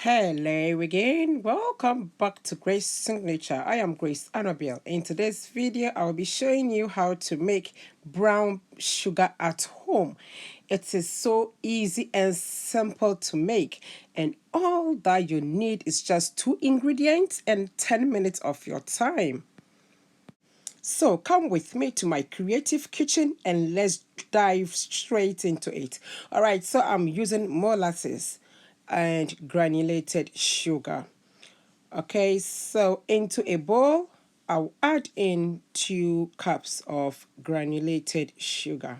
Hello again, welcome back to Grace Signature. I am Grace Annabelle. In today's video I will be showing you how to make brown sugar at home. It is so easy and simple to make, and all that you need is just 2 ingredients and 10 minutes of your time. So come with me to my creative kitchen and let's dive straight into it. All right, so I'm using molasses and granulated sugar. Okay, so into a bowl, I'll add in 2 cups of granulated sugar.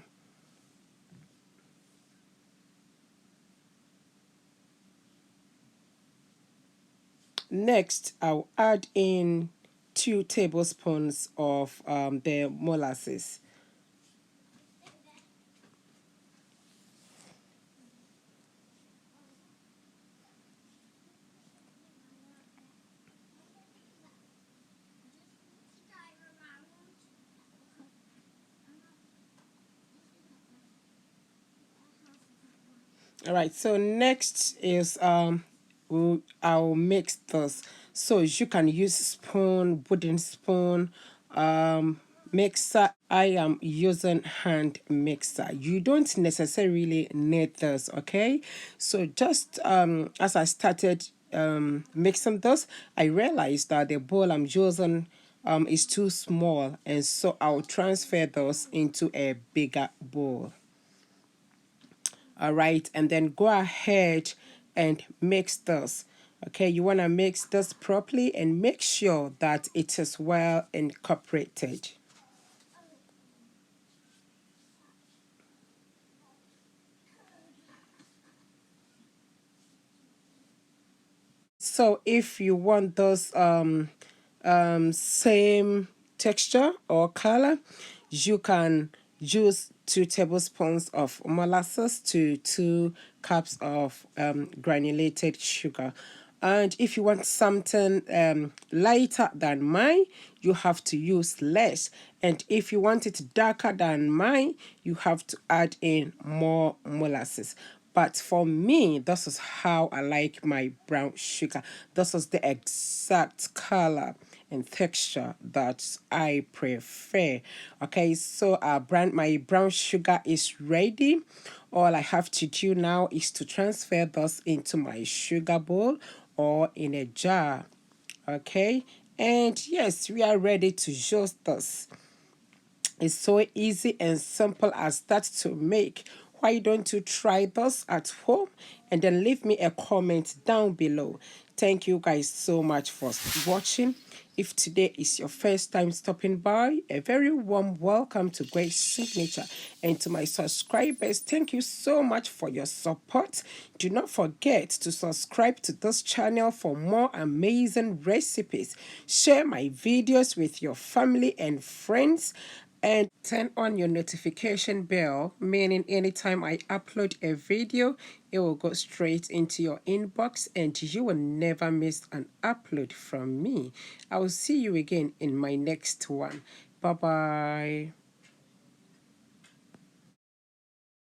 Next, I'll add in 2 tablespoons of the molasses. All right, so next is I'll mix this. So you can use spoon, wooden spoon, mixer. I am using hand mixer. You don't necessarily need this, okay? So just as I started mixing this, I realized that the bowl I'm using is too small, and so I'll transfer those into a bigger bowl. All right, and then go ahead and mix this. Okay, you want to mix this properly and make sure that it is well incorporated. So if you want those same texture or color, you can use 2 tablespoons of molasses to 2 cups of granulated sugar. And if you want something lighter than mine, you have to use less. And if you want it darker than mine, you have to add in more molasses. But for me, this is how I like my brown sugar. This is the exact color and texture that I prefer. Okay, so my brown sugar is ready. All I have to do now is to transfer this into my sugar bowl or in a jar. Okay, and yes, we are ready to use this. It's so easy and simple as that to make. Why don't you try this at home and then leave me a comment down below. Thank you guys so much for watching. If today is your first time stopping by, a very warm welcome to Grace Signature. And to my subscribers, thank you so much for your support. Do not forget to subscribe to this channel for more amazing recipes. Share my videos with your family and friends, and turn on your notification bell, meaning anytime I upload a video, it will go straight into your inbox and you will never miss an upload from me. I will see you again in my next one. Bye bye.